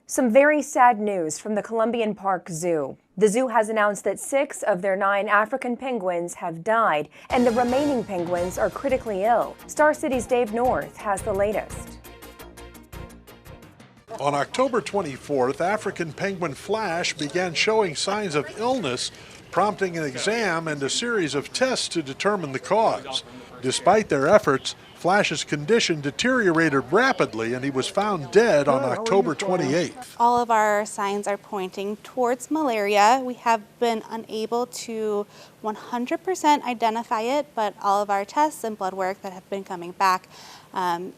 Some very sad news from the Columbian Park Zoo. The zoo has announced that 6 of their 9 African penguins have died, and the remaining penguins are critically ill. Star City's Dave North has the latest. On October 24th, African penguin Flash began showing signs of illness, prompting an exam and a series of tests to determine the cause. Despite their efforts, Flash's condition deteriorated rapidly and he was found dead on October 28th. All of our signs are pointing towards malaria. We have been unable to 100% identify it, but all of our tests and blood work that have been coming back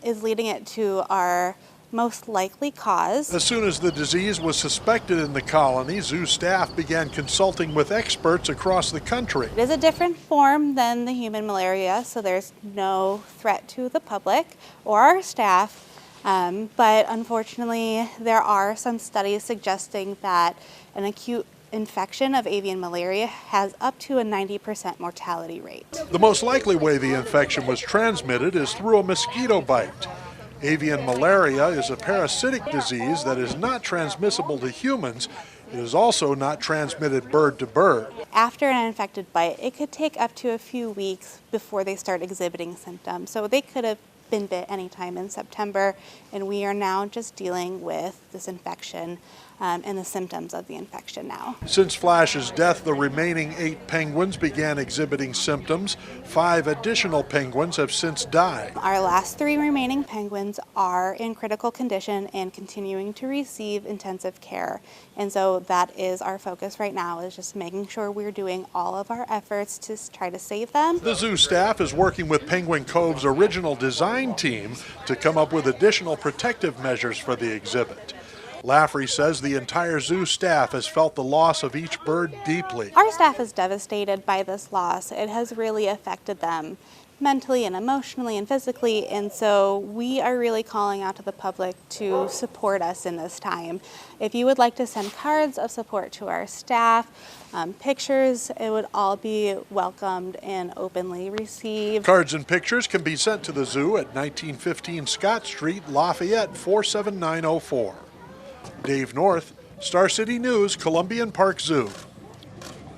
is leading it to our most likely cause. As soon as the disease was suspected in the colony, zoo staff began consulting with experts across the country. It is a different form than the human malaria, so there's no threat to the public or our staff. But unfortunately, there are some studies suggesting that an acute infection of avian malaria has up to a 90% mortality rate. The most likely way the infection was transmitted is through a mosquito bite. Avian malaria is a parasitic disease that is not transmissible to humans. It is also not transmitted bird to bird. After an infected bite, it could take up to a few weeks before they start exhibiting symptoms. So they could have been bit anytime in September, and we are now just dealing with this infection and the symptoms of the infection now. Since Flash's death, the remaining 8 penguins began exhibiting symptoms. 5 additional penguins have since died. Our last 3 remaining penguins are in critical condition and continuing to receive intensive care. And so that is our focus right now, is just making sure we're doing all of our efforts to try to save them. The zoo staff is working with Penguin Cove's original design team to come up with additional protective measures for the exhibit. Laffrey says the entire zoo staff has felt the loss of each bird deeply. Our staff is devastated by this loss. It has really affected them mentally and emotionally and physically, and so we are really calling out to the public to support us in this time. If you would like to send cards of support to our staff, pictures, it would all be welcomed and openly received. Cards and pictures can be sent to the zoo at 1915 Scott Street, Lafayette 47904. Dave North, Star City News, Columbian Park Zoo.